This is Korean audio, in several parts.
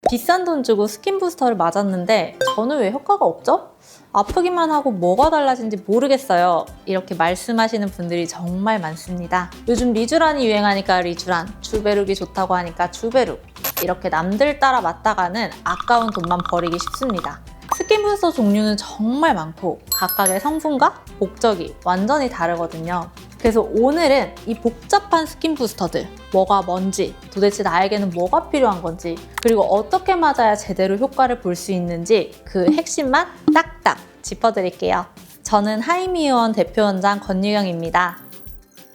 비싼 돈 주고 스킨 부스터를 맞았는데 저는 왜 효과가 없죠? 아프기만 하고 뭐가 달라진지 모르겠어요. 이렇게 말씀하시는 분들이 정말 많습니다. 요즘 리쥬란이 유행하니까 리쥬란, 주베룩이 좋다고 하니까 주베룩, 이렇게 남들 따라 맞다가는 아까운 돈만 버리기 쉽습니다. 스킨 부스터 종류는 정말 많고 각각의 성분과 목적이 완전히 다르거든요. 그래서 오늘은 이 복잡한 스킨 부스터들, 뭐가 뭔지, 도대체 나에게는 뭐가 필요한 건지, 그리고 어떻게 맞아야 제대로 효과를 볼 수 있는지 그 핵심만 딱딱 짚어드릴게요. 저는 하이미의원 대표원장 권유경입니다.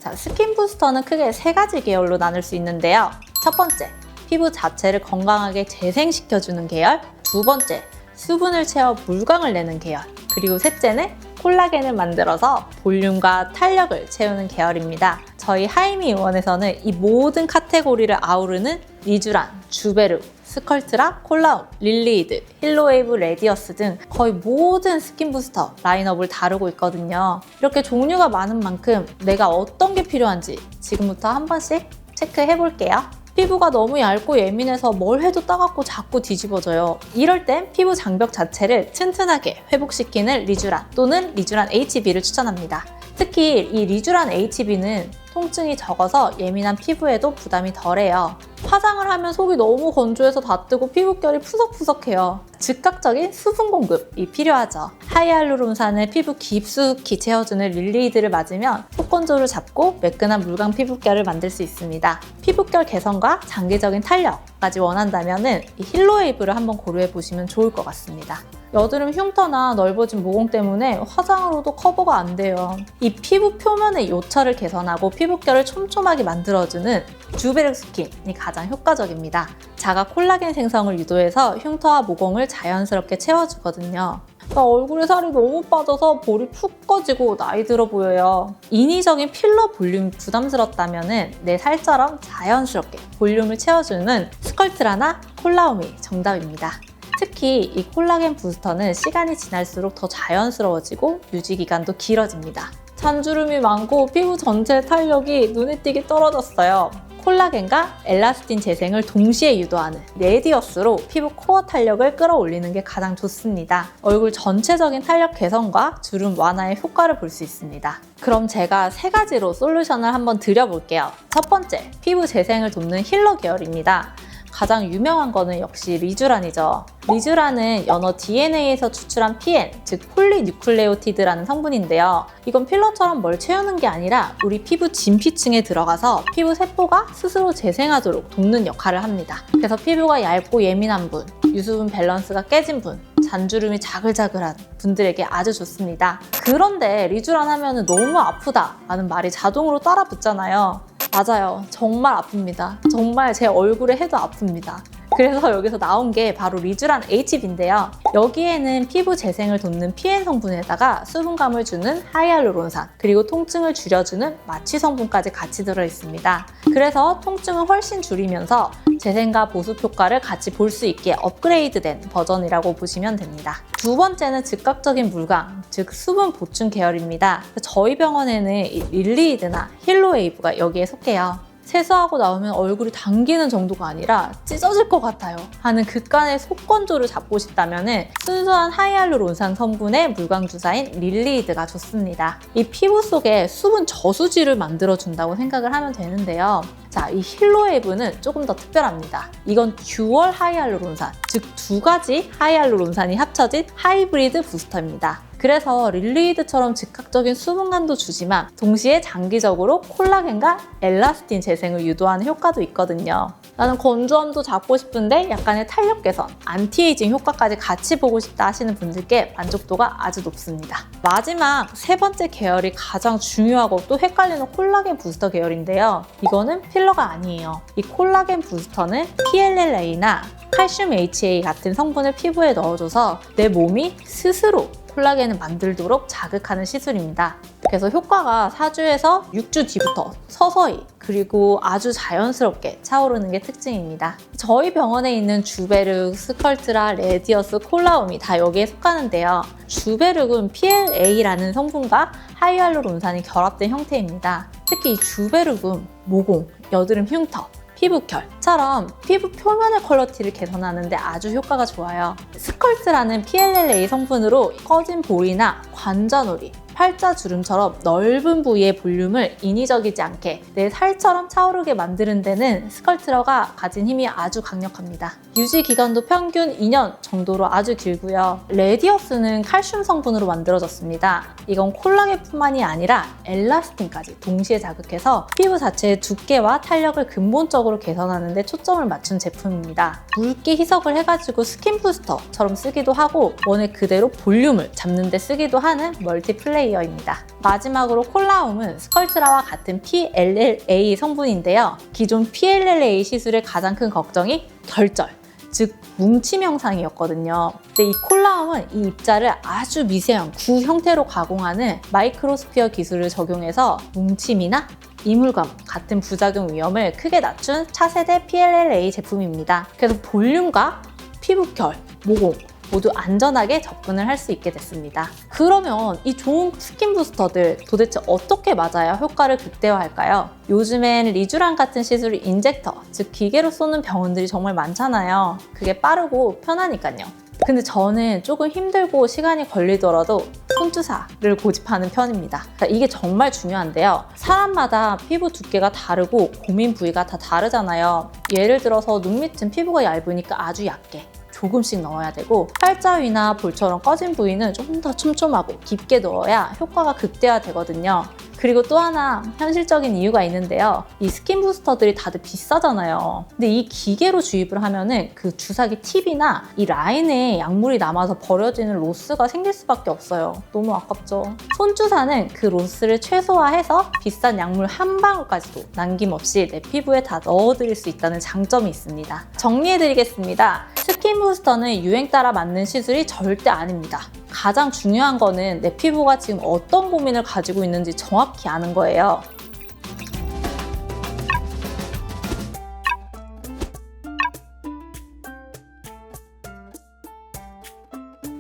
자, 스킨 부스터는 크게 세 가지 계열로 나눌 수 있는데요. 첫 번째, 피부 자체를 건강하게 재생시켜주는 계열. 두 번째, 수분을 채워 물광을 내는 계열. 그리고 셋째는 콜라겐을 만들어서 볼륨과 탄력을 채우는 계열입니다. 저희 하이미 의원에서는 이 모든 카테고리를 아우르는 리쥬란, 주베룩, 스컬트라, 콜라움, 릴리이드, 힐로웨이브, 레디어스 등 거의 모든 스킨 부스터 라인업을 다루고 있거든요. 이렇게 종류가 많은 만큼 내가 어떤 게 필요한지 지금부터 한 번씩 체크해 볼게요. 피부가 너무 얇고 예민해서 뭘 해도 따갑고 자꾸 뒤집어져요. 이럴 땐 피부 장벽 자체를 튼튼하게 회복시키는 리쥬란 또는 리쥬란 HB를 추천합니다. 특히 이 리쥬란 HB는 통증이 적어서 예민한 피부에도 부담이 덜해요. 화장을 하면 속이 너무 건조해서 다 뜨고 피부결이 푸석푸석해요. 즉각적인 수분 공급이 필요하죠. 하이알루론산을 피부 깊숙이 채워주는 릴리이드를 맞으면 속건조를 잡고 매끈한 물광 피부결을 만들 수 있습니다. 피부결 개선과 장기적인 탄력까지 원한다면 이 힐로웨이브를 한번 고려해 보시면 좋을 것 같습니다. 여드름 흉터나 넓어진 모공 때문에 화장으로도 커버가 안 돼요. 이 피부 표면의 요철을 개선하고 피부결을 촘촘하게 만들어주는 주베룩 스킨이 가장 효과적입니다. 자가 콜라겐 생성을 유도해서 흉터와 모공을 자연스럽게 채워주거든요. 나 얼굴에 살이 너무 빠져서 볼이 푹 꺼지고 나이 들어 보여요. 인위적인 필러 볼륨이 부담스럽다면 내 살처럼 자연스럽게 볼륨을 채워주는 스컬트라나 콜라움이 정답입니다. 특히 이 콜라겐 부스터는 시간이 지날수록 더 자연스러워지고 유지기간도 길어집니다. 잔주름이 많고 피부 전체의 탄력이 눈에 띄게 떨어졌어요. 콜라겐과 엘라스틴 재생을 동시에 유도하는 레디어스로 피부 코어 탄력을 끌어올리는 게 가장 좋습니다. 얼굴 전체적인 탄력 개선과 주름 완화의 효과를 볼 수 있습니다. 그럼 제가 세 가지로 솔루션을 한번 드려볼게요. 첫 번째, 피부 재생을 돕는 힐러 계열입니다. 가장 유명한 거는 역시 리쥬란이죠. 리쥬란은 연어 DNA에서 추출한 PN, 즉 폴리뉴클레오티드라는 성분인데요. 이건 필러처럼 뭘 채우는 게 아니라 우리 피부 진피층에 들어가서 피부 세포가 스스로 재생하도록 돕는 역할을 합니다. 그래서 피부가 얇고 예민한 분, 유수분 밸런스가 깨진 분, 잔주름이 자글자글한 분들에게 아주 좋습니다. 그런데 리쥬란 하면 너무 아프다 라는 말이 자동으로 따라 붙잖아요. 맞아요. 정말 아픕니다. 정말 제 얼굴에 해도 아픕니다. 그래서 여기서 나온 게 바로 리쥬란 HB인데요. 여기에는 피부 재생을 돕는 PN 성분에다가 수분감을 주는 하이알루론산, 그리고 통증을 줄여주는 마취 성분까지 같이 들어있습니다. 그래서 통증을 훨씬 줄이면서 재생과 보습 효과를 같이 볼 수 있게 업그레이드된 버전이라고 보시면 됩니다. 두 번째는 즉각적인 물광, 즉 수분 보충 계열입니다. 저희 병원에는 이 릴리이드나 힐로웨이브가 여기에 속해요. 세수하고 나오면 얼굴이 당기는 정도가 아니라 찢어질 것 같아요 하는 극간의 속건조를 잡고 싶다면 순수한 하이알루론산 성분의 물광주사인 릴리이드가 좋습니다. 이 피부 속에 수분 저수지를 만들어준다고 생각을 하면 되는데요. 자, 이 힐로웨이브는 조금 더 특별합니다. 이건 듀얼 하이알루론산, 즉 두 가지 하이알루론산이 합쳐진 하이브리드 부스터입니다. 그래서 릴리이드처럼 즉각적인 수분감도 주지만 동시에 장기적으로 콜라겐과 엘라스틴 재생을 유도하는 효과도 있거든요. 나는 건조함도 잡고 싶은데 약간의 탄력 개선, 안티에이징 효과까지 같이 보고 싶다 하시는 분들께 만족도가 아주 높습니다. 마지막 세 번째 계열이 가장 중요하고 또 헷갈리는 콜라겐 부스터 계열인데요. 이거는 필러가 아니에요. 이 콜라겐 부스터는 PLLA나 칼슘 HA 같은 성분을 피부에 넣어줘서 내 몸이 스스로 콜라겐을 만들도록 자극하는 시술입니다. 그래서 효과가 4주에서 6주 뒤부터 서서히 그리고 아주 자연스럽게 차오르는 게 특징입니다. 저희 병원에 있는 주베룩, 스컬트라, 레디어스, 콜라움이 다 여기에 속하는데요. 주베룩은 PLA라는 성분과 하이알루론산이 결합된 형태입니다. 특히 이 주베룩은 모공, 여드름 흉터, 피부결처럼 피부 표면의 퀄리티를 개선하는 데 아주 효과가 좋아요. 스컬트라는 PLLA 성분으로 꺼진 볼이나 관자놀이, 팔자주름처럼 넓은 부위의 볼륨을 인위적이지 않게 내 살처럼 차오르게 만드는 데는 스컬트러가 가진 힘이 아주 강력합니다. 유지 기간도 평균 2년 정도로 아주 길고요. 레디어스는 칼슘 성분으로 만들어졌습니다. 이건 콜라겐뿐만이 아니라 엘라스틴까지 동시에 자극해서 피부 자체의 두께와 탄력을 근본적으로 개선하는 데 초점을 맞춘 제품입니다. 묽게 희석을 해가지고 스킨 부스터처럼 쓰기도 하고 원액 그대로 볼륨을 잡는 데 쓰기도 하는 멀티 플레이어입니다. 마지막으로 콜라움은 스컬트라와 같은 PLLA 성분인데요. 기존 PLLA 시술의 가장 큰 걱정이 결절, 즉 뭉침 형상이었거든요. 근데 이 콜라움은 이 입자를 아주 미세한 구 형태로 가공하는 마이크로스피어 기술을 적용해서 뭉침이나 이물감 같은 부작용 위험을 크게 낮춘 차세대 PLLA 제품입니다. 그래서 볼륨과 피부결, 모공 모두 안전하게 접근을 할 수 있게 됐습니다. 그러면 이 좋은 스킨 부스터들 도대체 어떻게 맞아야 효과를 극대화할까요? 요즘엔 리쥬란 같은 시술을 인젝터, 즉 기계로 쏘는 병원들이 정말 많잖아요. 그게 빠르고 편하니까요. 근데 저는 조금 힘들고 시간이 걸리더라도 손주사를 고집하는 편입니다. 그러니까 이게 정말 중요한데요. 사람마다 피부 두께가 다르고 고민 부위가 다 다르잖아요. 예를 들어서 눈 밑은 피부가 얇으니까 아주 얇게 조금씩 넣어야 되고, 팔자 위나 볼처럼 꺼진 부위는 좀 더 촘촘하고 깊게 넣어야 효과가 극대화되거든요. 그리고 또 하나 현실적인 이유가 있는데요. 이 스킨 부스터들이 다들 비싸잖아요. 근데 이 기계로 주입을 하면은 그 주사기 팁이나 이 라인에 약물이 남아서 버려지는 로스가 생길 수밖에 없어요. 너무 아깝죠. 손주사는 그 로스를 최소화해서 비싼 약물 한 방울까지도 남김없이 내 피부에 다 넣어드릴 수 있다는 장점이 있습니다. 정리해드리겠습니다. 스킨 부스터는 유행 따라 맞는 시술이 절대 아닙니다. 가장 중요한 거는 내 피부가 지금 어떤 고민을 가지고 있는지 정확히 아는 거예요.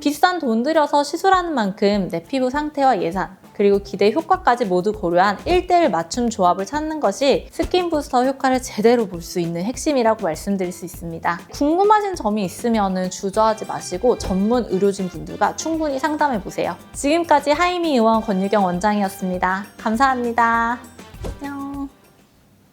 비싼 돈 들여서 시술하는 만큼 내 피부 상태와 예산, 그리고 기대 효과까지 모두 고려한 1:1 맞춤 조합을 찾는 것이 스킨 부스터 효과를 제대로 볼 수 있는 핵심이라고 말씀드릴 수 있습니다. 궁금하신 점이 있으면 주저하지 마시고 전문 의료진 분들과 충분히 상담해보세요. 지금까지 하이미 의원 권유경 원장이었습니다. 감사합니다. 안녕.